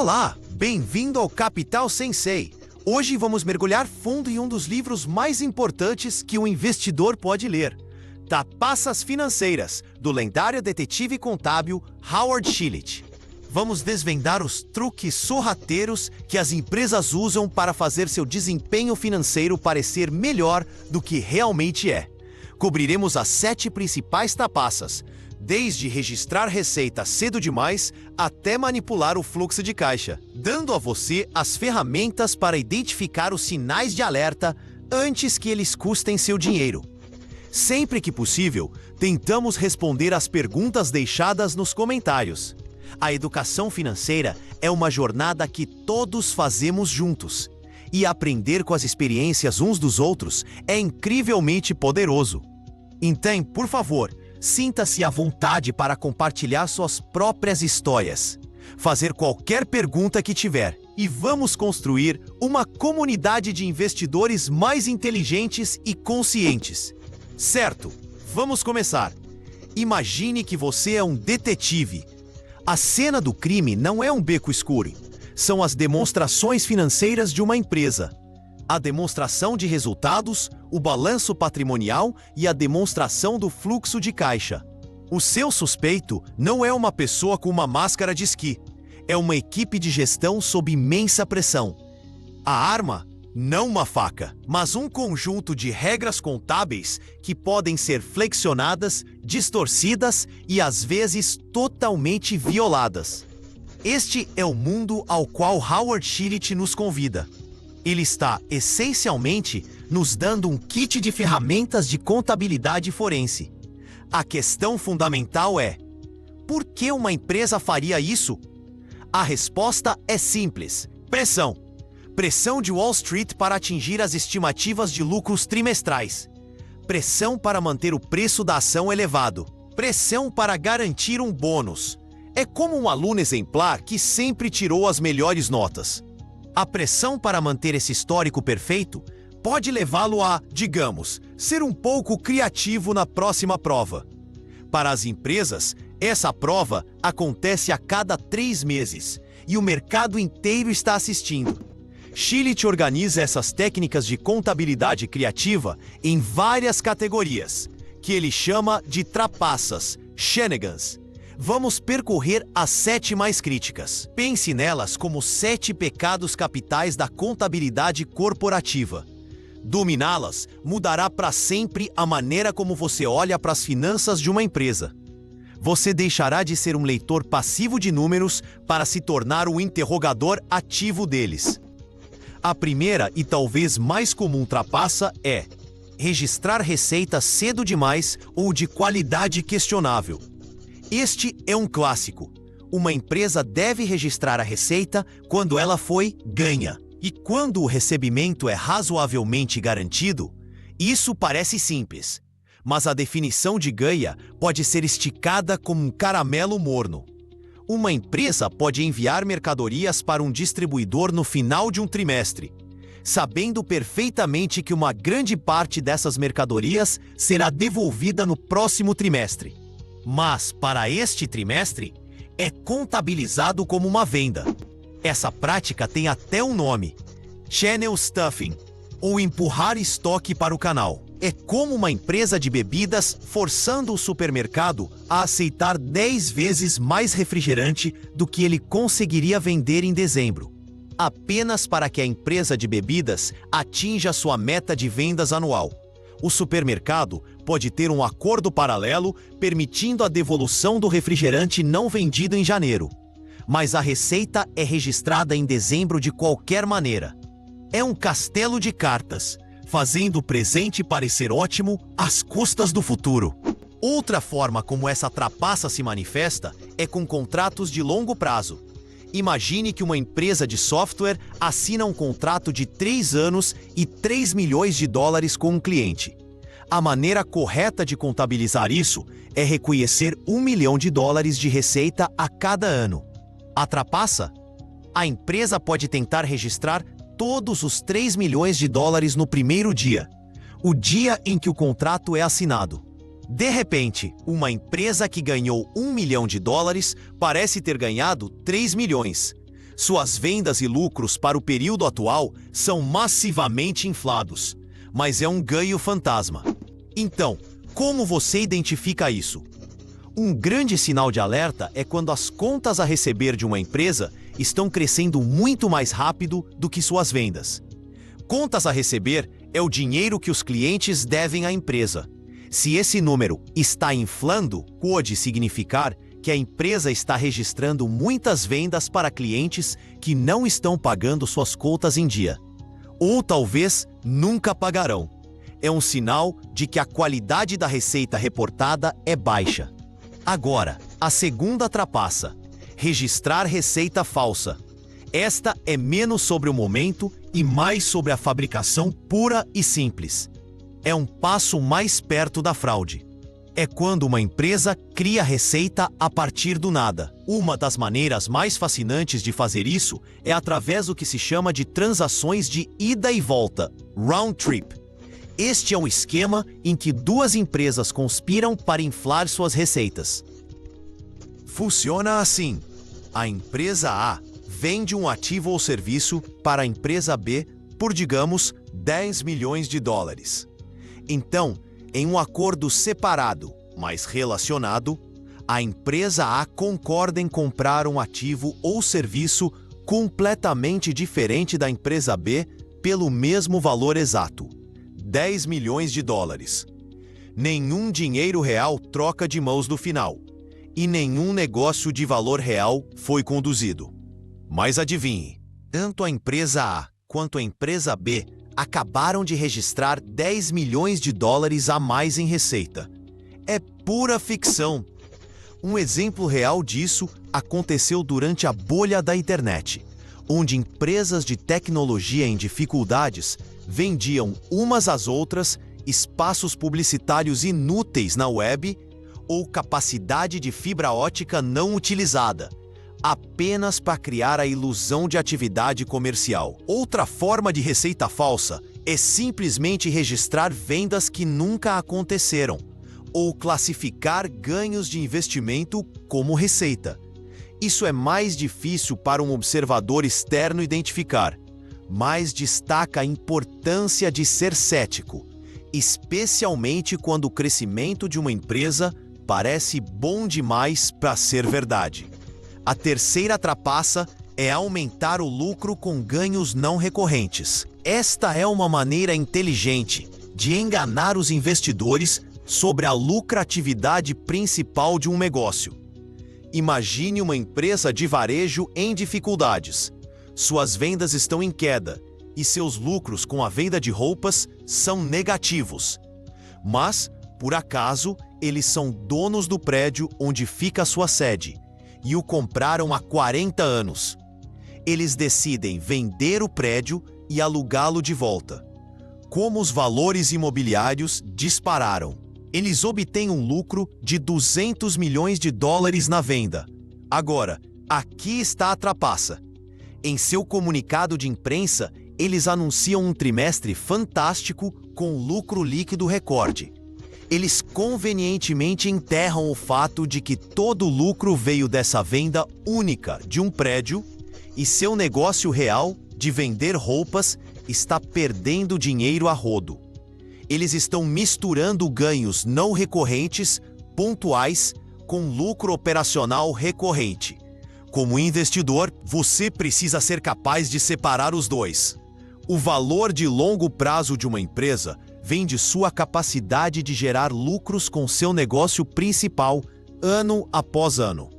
Olá, bem-vindo ao Capital Sensei. Hoje vamos mergulhar fundo em um dos livros mais importantes que um investidor pode ler. Trapaças Financeiras, do lendário detetive contábil Howard Schilling. Vamos desvendar os truques sorrateiros que as empresas usam para fazer seu desempenho financeiro parecer melhor do que realmente é. Cobriremos as 7 principais trapaças, desde registrar receita cedo demais até manipular o fluxo de caixa, dando a você as ferramentas para identificar os sinais de alerta antes que eles custem seu dinheiro. Sempre que possível, tentamos responder às perguntas deixadas nos comentários. A educação financeira é uma jornada que todos fazemos juntos, e aprender com as experiências uns dos outros é incrivelmente poderoso. Então, por favor, sinta-se à vontade para compartilhar suas próprias histórias, fazer qualquer pergunta que tiver, e vamos construir uma comunidade de investidores mais inteligentes e conscientes. Certo, vamos começar. Imagine que você é um detetive. A cena do crime não é um beco escuro, são as demonstrações financeiras de uma empresa. A demonstração de resultados, o balanço patrimonial e a demonstração do fluxo de caixa. O seu suspeito não é uma pessoa com uma máscara de esqui. É uma equipe de gestão sob imensa pressão. A arma? Não uma faca, mas um conjunto de regras contábeis que podem ser flexionadas, distorcidas e às vezes totalmente violadas. Este é o mundo ao qual Howard Schilling nos convida. Ele está, essencialmente, nos dando um kit de ferramentas de contabilidade forense. A questão fundamental é: por que uma empresa faria isso? A resposta é simples: pressão. Pressão de Wall Street para atingir as estimativas de lucros trimestrais. Pressão para manter o preço da ação elevado. Pressão para garantir um bônus. É como um aluno exemplar que sempre tirou as melhores notas. A pressão para manter esse histórico perfeito pode levá-lo a, digamos, ser um pouco criativo na próxima prova. Para as empresas, essa prova acontece a cada 3 meses e o mercado inteiro está assistindo. Schilling organiza essas técnicas de contabilidade criativa em várias categorias, que ele chama de trapaças, shenanigans. Vamos percorrer as 7 mais críticas. Pense nelas como 7 pecados capitais da contabilidade corporativa. Dominá-las mudará para sempre a maneira como você olha para as finanças de uma empresa. Você deixará de ser um leitor passivo de números para se tornar o interrogador ativo deles. A primeira e talvez mais comum trapaça é registrar receitas cedo demais ou de qualidade questionável. Este é um clássico. Uma empresa deve registrar a receita quando ela foi ganha. E quando o recebimento é razoavelmente garantido, isso parece simples. Mas a definição de ganha pode ser esticada como um caramelo morno. Uma empresa pode enviar mercadorias para um distribuidor no final de um trimestre, sabendo perfeitamente que uma grande parte dessas mercadorias será devolvida no próximo trimestre. Mas, para este trimestre, é contabilizado como uma venda. Essa prática tem até um nome: channel stuffing, ou empurrar estoque para o canal. É como uma empresa de bebidas forçando o supermercado a aceitar 10 vezes mais refrigerante do que ele conseguiria vender em dezembro, apenas para que a empresa de bebidas atinja sua meta de vendas anual. O supermercado pode ter um acordo paralelo permitindo a devolução do refrigerante não vendido em janeiro, mas a receita é registrada em dezembro de qualquer maneira. É um castelo de cartas, fazendo o presente parecer ótimo às custas do futuro. Outra forma como essa trapaça se manifesta é com contratos de longo prazo. Imagine que uma empresa de software assina um contrato de 3 anos e 3 milhões de dólares com um cliente. A maneira correta de contabilizar isso é reconhecer 1 milhão de dólares de receita a cada ano. A trapaça? A empresa pode tentar registrar todos os 3 milhões de dólares no primeiro dia, o dia em que o contrato é assinado. De repente, uma empresa que ganhou 1 milhão de dólares parece ter ganhado 3 milhões. Suas vendas e lucros para o período atual são massivamente inflados, mas é um ganho fantasma. Então, como você identifica isso? Um grande sinal de alerta é quando as contas a receber de uma empresa estão crescendo muito mais rápido do que suas vendas. Contas a receber é o dinheiro que os clientes devem à empresa. Se esse número está inflando, pode significar que a empresa está registrando muitas vendas para clientes que não estão pagando suas contas em dia. Ou talvez nunca pagarão. É um sinal de que a qualidade da receita reportada é baixa. Agora, a segunda trapaça: registrar receita falsa. Esta é menos sobre o momento e mais sobre a fabricação pura e simples. É um passo mais perto da fraude. É quando uma empresa cria receita a partir do nada. Uma das maneiras mais fascinantes de fazer isso é através do que se chama de transações de ida e volta, round trip. Este é um esquema em que duas empresas conspiram para inflar suas receitas. Funciona assim: a empresa A vende um ativo ou serviço para a empresa B por, digamos, 10 milhões de dólares. Então, em um acordo separado, mas relacionado, a empresa A concorda em comprar um ativo ou serviço completamente diferente da empresa B pelo mesmo valor exato, 10 milhões de dólares. Nenhum dinheiro real troca de mãos no final, e nenhum negócio de valor real foi conduzido. Mas adivinhe, tanto a empresa A quanto a empresa B acabaram de registrar 10 milhões de dólares a mais em receita. É pura ficção. Um exemplo real disso aconteceu durante a bolha da internet, onde empresas de tecnologia em dificuldades vendiam umas às outras espaços publicitários inúteis na web ou capacidade de fibra ótica não utilizada, apenas para criar a ilusão de atividade comercial. Outra forma de receita falsa é simplesmente registrar vendas que nunca aconteceram, ou classificar ganhos de investimento como receita. Isso é mais difícil para um observador externo identificar, mas destaca a importância de ser cético, especialmente quando o crescimento de uma empresa parece bom demais para ser verdade. A terceira trapaça é aumentar o lucro com ganhos não recorrentes. Esta é uma maneira inteligente de enganar os investidores sobre a lucratividade principal de um negócio. Imagine uma empresa de varejo em dificuldades. Suas vendas estão em queda e seus lucros com a venda de roupas são negativos. Mas, por acaso, eles são donos do prédio onde fica a sua sede e o compraram há 40 anos. Eles decidem vender o prédio e alugá-lo de volta. Como os valores imobiliários dispararam, eles obtêm um lucro de 200 milhões de dólares na venda. Agora, aqui está a trapaça. Em seu comunicado de imprensa, eles anunciam um trimestre fantástico com lucro líquido recorde. Eles convenientemente enterram o fato de que todo o lucro veio dessa venda única de um prédio e seu negócio real de vender roupas está perdendo dinheiro a rodo. Eles estão misturando ganhos não recorrentes, pontuais, com lucro operacional recorrente. Como investidor, você precisa ser capaz de separar os dois. O valor de longo prazo de uma empresa vem de sua capacidade de gerar lucros com seu negócio principal, ano após ano.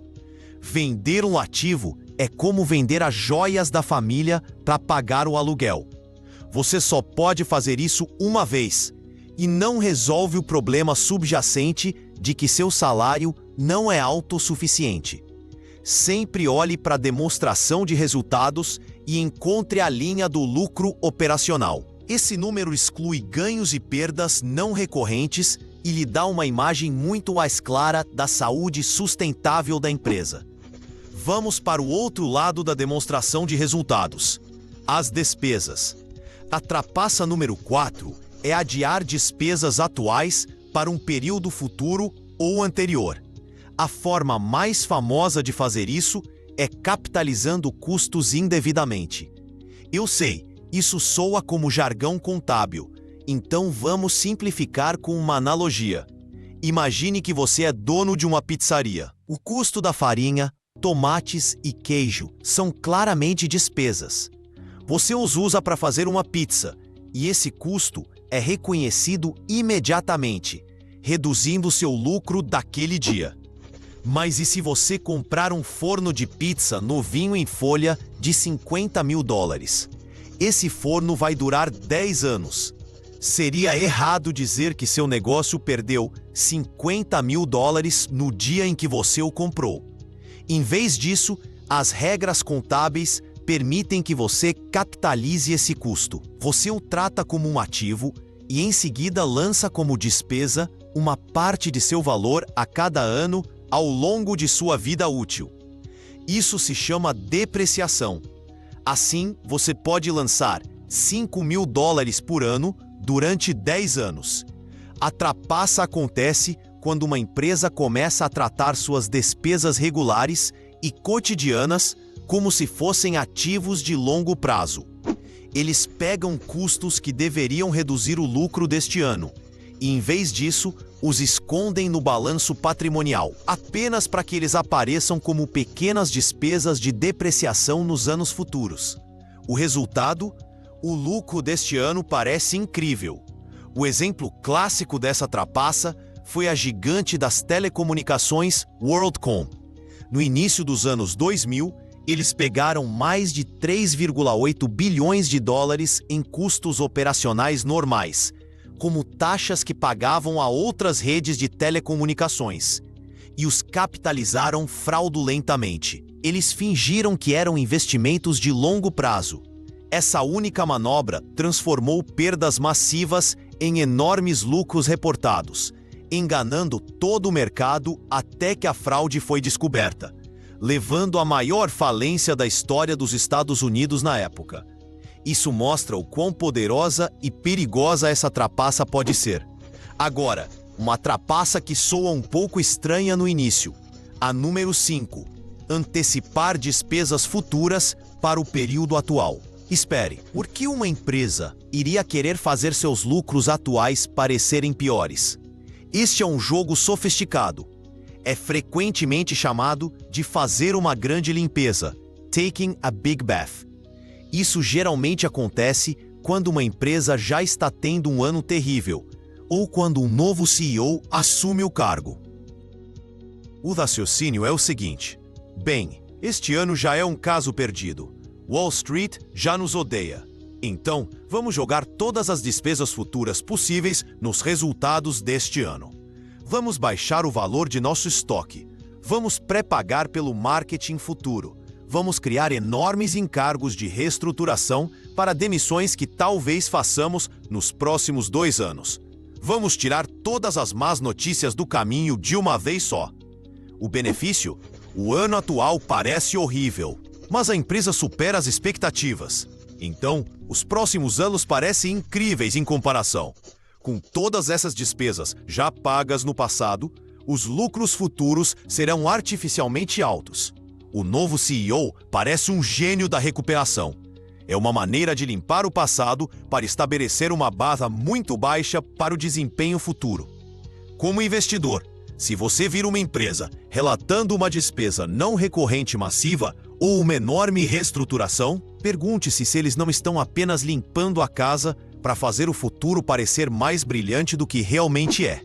Vender um ativo é como vender as joias da família para pagar o aluguel. Você só pode fazer isso uma vez e não resolve o problema subjacente de que seu salário não é autossuficiente. Sempre olhe para a demonstração de resultados e encontre a linha do lucro operacional. Esse número exclui ganhos e perdas não recorrentes e lhe dá uma imagem muito mais clara da saúde sustentável da empresa. Vamos para o outro lado da demonstração de resultados: as despesas. A trapaça número 4 é adiar despesas atuais para um período futuro ou anterior. A forma mais famosa de fazer isso é capitalizando custos indevidamente. Eu sei, isso soa como jargão contábil, então vamos simplificar com uma analogia. Imagine que você é dono de uma pizzaria. O custo da farinha, tomates e queijo são claramente despesas. Você os usa para fazer uma pizza, e esse custo é reconhecido imediatamente, reduzindo seu lucro daquele dia. Mas e se você comprar um forno de pizza novinho em folha de $50.000? Esse forno vai durar 10 anos. Seria errado dizer que seu negócio perdeu $50.000 no dia em que você o comprou. Em vez disso, as regras contábeis permitem que você capitalize esse custo. Você o trata como um ativo e em seguida lança como despesa uma parte de seu valor a cada ano ao longo de sua vida útil. Isso se chama depreciação. Assim, você pode lançar $5.000 por ano durante 10 anos. A trapaça acontece quando uma empresa começa a tratar suas despesas regulares e cotidianas como se fossem ativos de longo prazo. Eles pegam custos que deveriam reduzir o lucro deste ano e, em vez disso, os escondem no balanço patrimonial, apenas para que eles apareçam como pequenas despesas de depreciação nos anos futuros. O resultado? O lucro deste ano parece incrível. O exemplo clássico dessa trapaça foi a gigante das telecomunicações WorldCom. No início dos anos 2000, eles pegaram mais de $3,8 bilhões em custos operacionais normais, como taxas que pagavam a outras redes de telecomunicações, e os capitalizaram fraudulentamente. Eles fingiram que eram investimentos de longo prazo. Essa única manobra transformou perdas massivas em enormes lucros reportados, enganando todo o mercado até que a fraude foi descoberta, levando à maior falência da história dos Estados Unidos na época. Isso mostra o quão poderosa e perigosa essa trapaça pode ser. Agora, uma trapaça que soa um pouco estranha no início. A número 5. Antecipar despesas futuras para o período atual. Espere, por que uma empresa iria querer fazer seus lucros atuais parecerem piores? Este é um jogo sofisticado. É frequentemente chamado de fazer uma grande limpeza, taking a big bath. Isso geralmente acontece quando uma empresa já está tendo um ano terrível, ou quando um novo CEO assume o cargo. O raciocínio é o seguinte: bem, este ano já é um caso perdido. Wall Street já nos odeia. Então, vamos jogar todas as despesas futuras possíveis nos resultados deste ano. Vamos baixar o valor de nosso estoque. Vamos pré-pagar pelo marketing futuro. Vamos criar enormes encargos de reestruturação para demissões que talvez façamos nos próximos 2 anos. Vamos tirar todas as más notícias do caminho de uma vez só. O benefício? O ano atual parece horrível, mas a empresa supera as expectativas. Então, os próximos anos parecem incríveis em comparação. Com todas essas despesas já pagas no passado, os lucros futuros serão artificialmente altos. O novo CEO parece um gênio da recuperação. É uma maneira de limpar o passado para estabelecer uma base muito baixa para o desempenho futuro. Como investidor, se você vir uma empresa relatando uma despesa não recorrente massiva ou uma enorme reestruturação, pergunte-se se eles não estão apenas limpando a casa para fazer o futuro parecer mais brilhante do que realmente é.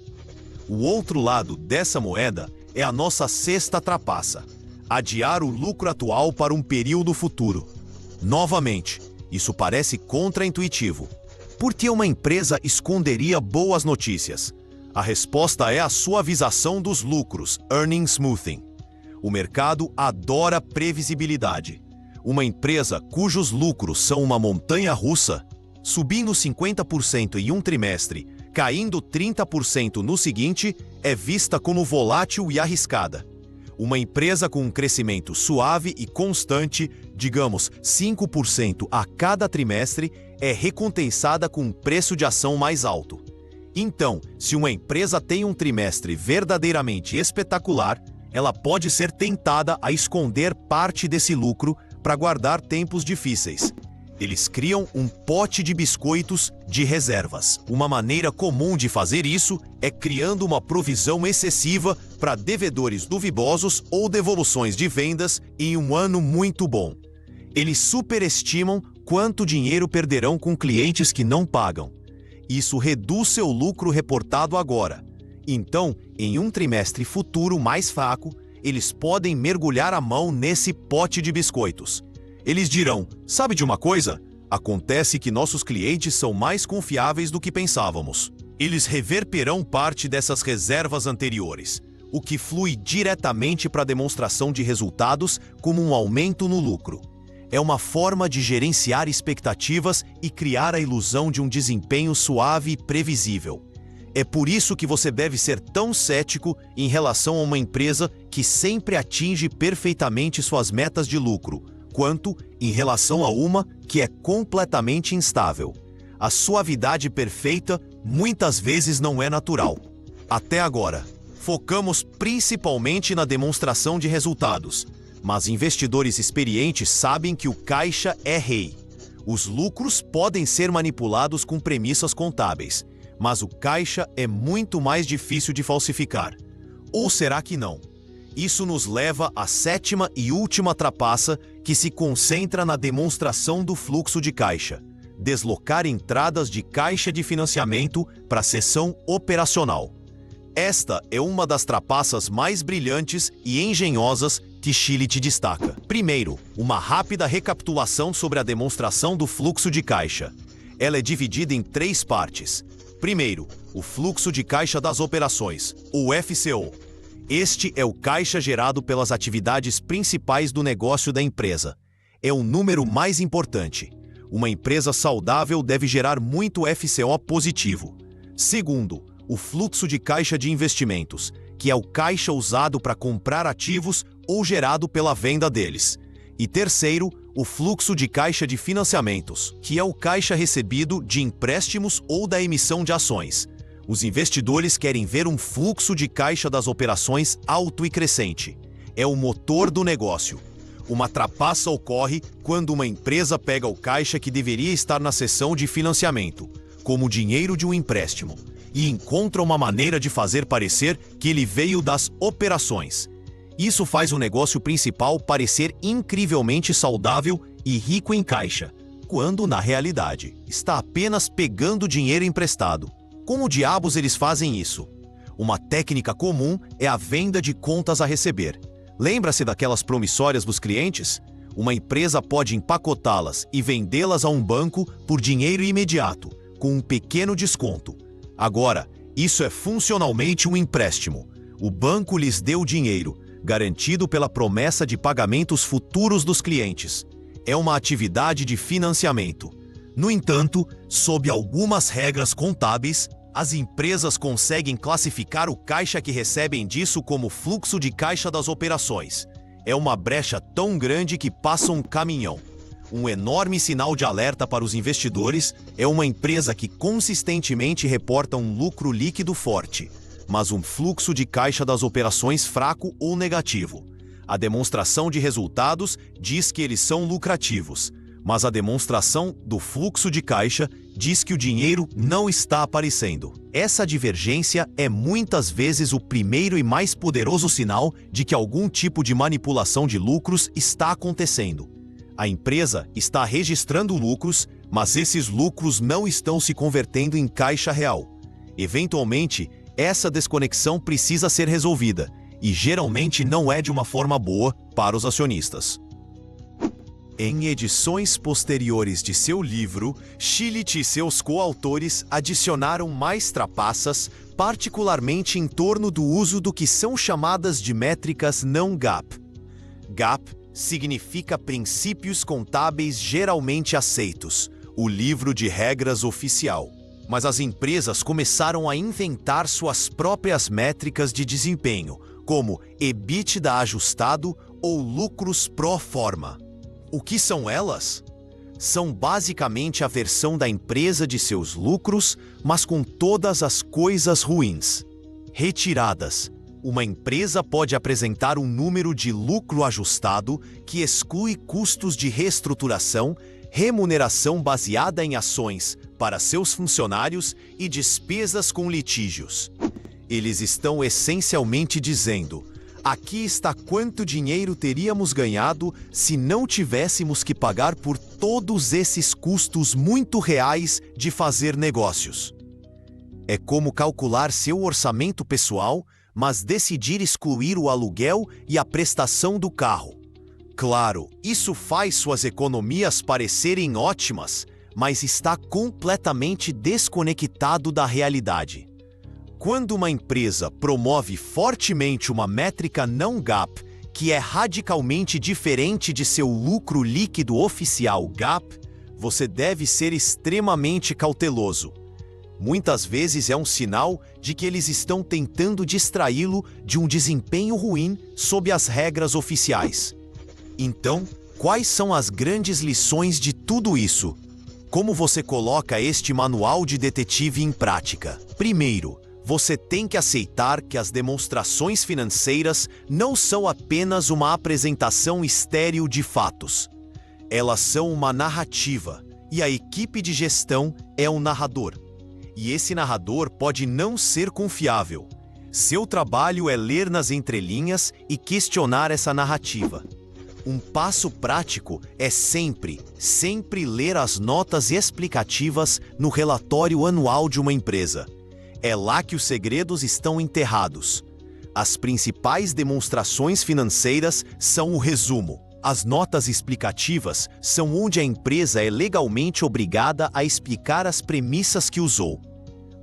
O outro lado dessa moeda é a nossa sexta trapaça: adiar o lucro atual para um período futuro. Novamente, isso parece contraintuitivo. Por que uma empresa esconderia boas notícias? A resposta é a suavização dos lucros, earning smoothing. O mercado adora previsibilidade. Uma empresa cujos lucros são uma montanha-russa, subindo 50% em um trimestre, caindo 30% no seguinte, é vista como volátil e arriscada. Uma empresa com um crescimento suave e constante, digamos 5% a cada trimestre, é recompensada com um preço de ação mais alto. Então, se uma empresa tem um trimestre verdadeiramente espetacular, ela pode ser tentada a esconder parte desse lucro para guardar tempos difíceis. Eles criam um pote de biscoitos de reservas. Uma maneira comum de fazer isso é criando uma provisão excessiva para devedores duvidosos ou devoluções de vendas em um ano muito bom. Eles superestimam quanto dinheiro perderão com clientes que não pagam. Isso reduz seu lucro reportado agora. Então, em um trimestre futuro mais fraco, eles podem mergulhar a mão nesse pote de biscoitos. Eles dirão, sabe de uma coisa? Acontece que nossos clientes são mais confiáveis do que pensávamos. Eles reverterão parte dessas reservas anteriores, o que flui diretamente para a demonstração de resultados como um aumento no lucro. É uma forma de gerenciar expectativas e criar a ilusão de um desempenho suave e previsível. É por isso que você deve ser tão cético em relação a uma empresa que sempre atinge perfeitamente suas metas de lucro, quanto em relação a uma que é completamente instável. A suavidade perfeita muitas vezes não é natural. Até agora, focamos principalmente na demonstração de resultados, mas investidores experientes sabem que o caixa é rei. Os lucros podem ser manipulados com premissas contábeis, mas o caixa é muito mais difícil de falsificar. Ou será que não? Isso nos leva à sétima e última trapaça, que se concentra na demonstração do fluxo de caixa. Deslocar entradas de caixa de financiamento para a seção operacional. Esta é uma das trapaças mais brilhantes e engenhosas que Shillith destaca. Primeiro, uma rápida recapitulação sobre a demonstração do fluxo de caixa. Ela é dividida em 3 partes. Primeiro, o fluxo de caixa das operações, o FCO. Este é o caixa gerado pelas atividades principais do negócio da empresa. É o número mais importante. Uma empresa saudável deve gerar muito FCO positivo. Segundo, o fluxo de caixa de investimentos, que é o caixa usado para comprar ativos ou gerado pela venda deles. E terceiro, o fluxo de caixa de financiamentos, que é o caixa recebido de empréstimos ou da emissão de ações. Os investidores querem ver um fluxo de caixa das operações alto e crescente. É o motor do negócio. Uma trapaça ocorre quando uma empresa pega o caixa que deveria estar na seção de financiamento, como o dinheiro de um empréstimo, e encontra uma maneira de fazer parecer que ele veio das operações. Isso faz o negócio principal parecer incrivelmente saudável e rico em caixa, quando, na realidade, está apenas pegando dinheiro emprestado. Como diabos eles fazem isso? Uma técnica comum é a venda de contas a receber. Lembra-se daquelas promissórias dos clientes? Uma empresa pode empacotá-las e vendê-las a um banco por dinheiro imediato, com um pequeno desconto. Agora, isso é funcionalmente um empréstimo. O banco lhes deu dinheiro, garantido pela promessa de pagamentos futuros dos clientes. É uma atividade de financiamento. No entanto, sob algumas regras contábeis, as empresas conseguem classificar o caixa que recebem disso como fluxo de caixa das operações. É uma brecha tão grande que passa um caminhão. Um enorme sinal de alerta para os investidores é uma empresa que consistentemente reporta um lucro líquido forte, mas um fluxo de caixa das operações fraco ou negativo. A demonstração de resultados diz que eles são lucrativos, mas a demonstração do fluxo de caixa diz que o dinheiro não está aparecendo. Essa divergência é muitas vezes o primeiro e mais poderoso sinal de que algum tipo de manipulação de lucros está acontecendo. A empresa está registrando lucros, mas esses lucros não estão se convertendo em caixa real. Eventualmente, essa desconexão precisa ser resolvida, e geralmente não é de uma forma boa para os acionistas. Em edições posteriores de seu livro, Shillith e seus coautores adicionaram mais trapaças, particularmente em torno do uso do que são chamadas de métricas não GAAP. GAAP significa princípios contábeis geralmente aceitos, o livro de regras oficial. Mas as empresas começaram a inventar suas próprias métricas de desempenho, como EBITDA ajustado ou lucros pro forma. O que são elas? São basicamente a versão da empresa de seus lucros, mas com todas as coisas ruins. Retiradas, Uma empresa pode apresentar um número de lucro ajustado que exclui custos de reestruturação, remuneração baseada em ações para seus funcionários e despesas com litígios. Eles estão essencialmente dizendo: aqui está quanto dinheiro teríamos ganhado se não tivéssemos que pagar por todos esses custos muito reais de fazer negócios. É como calcular seu orçamento pessoal, mas decidir excluir o aluguel e a prestação do carro. Claro, isso faz suas economias parecerem ótimas, mas está completamente desconectado da realidade. Quando uma empresa promove fortemente uma métrica não GAAP, que é radicalmente diferente de seu lucro líquido oficial GAAP, você deve ser extremamente cauteloso. Muitas vezes é um sinal de que eles estão tentando distraí-lo de um desempenho ruim sob as regras oficiais. Então, quais são as grandes lições de tudo isso? Como você coloca este manual de detetive em prática? Primeiro, você tem que aceitar que as demonstrações financeiras não são apenas uma apresentação estéril de fatos. Elas são uma narrativa, e a equipe de gestão é um narrador. E esse narrador pode não ser confiável. Seu trabalho é ler nas entrelinhas e questionar essa narrativa. Um passo prático é sempre ler as notas explicativas no relatório anual de uma empresa. É lá que os segredos estão enterrados. As principais demonstrações financeiras são o resumo. As notas explicativas são onde a empresa é legalmente obrigada a explicar as premissas que usou.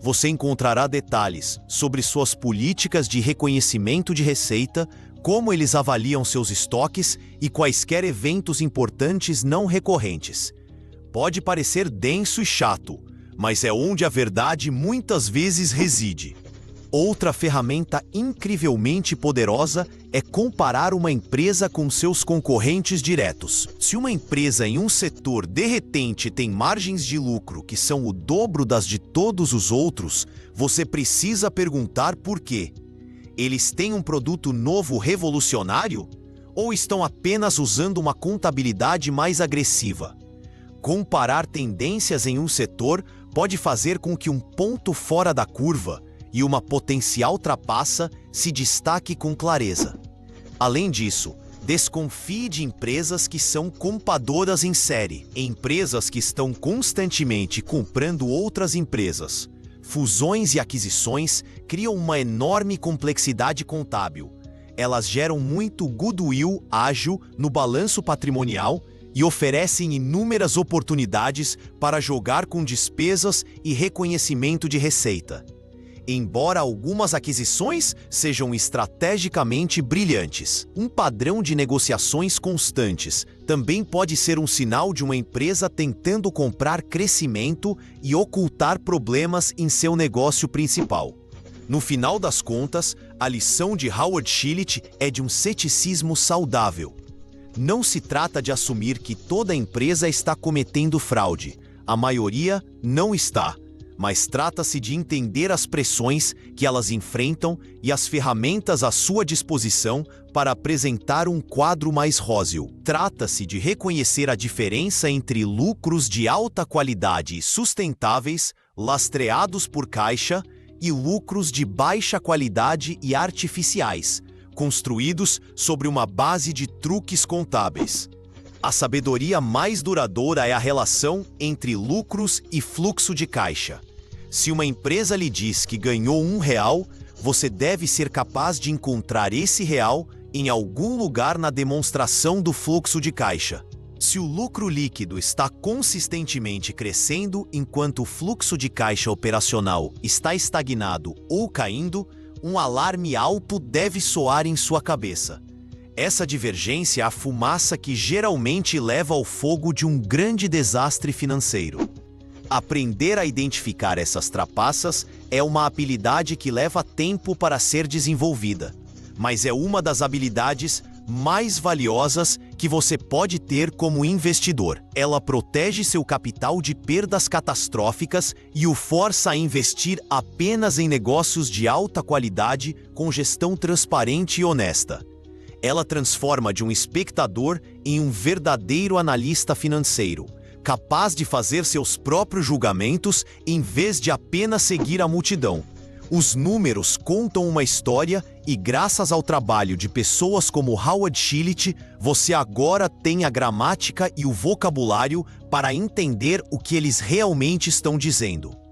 Você encontrará detalhes sobre suas políticas de reconhecimento de receita, como eles avaliam seus estoques e quaisquer eventos importantes não recorrentes. Pode parecer denso e chato, mas é onde a verdade muitas vezes reside. Outra ferramenta incrivelmente poderosa é comparar uma empresa com seus concorrentes diretos. Se uma empresa em um setor de repente tem margens de lucro que são o dobro das de todos os outros, você precisa perguntar por quê. Eles têm um produto novo revolucionário? Ou estão apenas usando uma contabilidade mais agressiva? Comparar tendências em um setor pode fazer com que um ponto fora da curva e uma potencial trapaça se destaque com clareza. Além disso, desconfie de empresas que são compadoras em série, empresas que estão constantemente comprando outras empresas. Fusões e aquisições criam uma enorme complexidade contábil. Elas geram muito goodwill ágil no balanço patrimonial e oferecem inúmeras oportunidades para jogar com despesas e reconhecimento de receita. Embora algumas aquisições sejam estrategicamente brilhantes, um padrão de negociações constantes também pode ser um sinal de uma empresa tentando comprar crescimento e ocultar problemas em seu negócio principal. No final das contas, a lição de Howard Schilling é de um ceticismo saudável. Não se trata de assumir que toda empresa está cometendo fraude. A maioria não está. Mas trata-se de entender as pressões que elas enfrentam e as ferramentas à sua disposição para apresentar um quadro mais róseo. Trata-se de reconhecer a diferença entre lucros de alta qualidade e sustentáveis, lastreados por caixa, e lucros de baixa qualidade e artificiais, construídos sobre uma base de truques contábeis. A sabedoria mais duradoura é a relação entre lucros e fluxo de caixa. Se uma empresa lhe diz que ganhou R$1, você deve ser capaz de encontrar esse real em algum lugar na demonstração do fluxo de caixa. Se o lucro líquido está consistentemente crescendo enquanto o fluxo de caixa operacional está estagnado ou caindo, um alarme alto deve soar em sua cabeça. Essa divergência é a fumaça que geralmente leva ao fogo de um grande desastre financeiro. Aprender a identificar essas trapaças é uma habilidade que leva tempo para ser desenvolvida, mas é uma das habilidades mais valiosas que você pode ter como investidor. Ela protege seu capital de perdas catastróficas e o força a investir apenas em negócios de alta qualidade com gestão transparente e honesta. Ela transforma de um espectador em um verdadeiro analista financeiro, capaz de fazer seus próprios julgamentos em vez de apenas seguir a multidão. Os números contam uma história e, graças ao trabalho de pessoas como Howard Schilling, você agora tem a gramática e o vocabulário para entender o que eles realmente estão dizendo.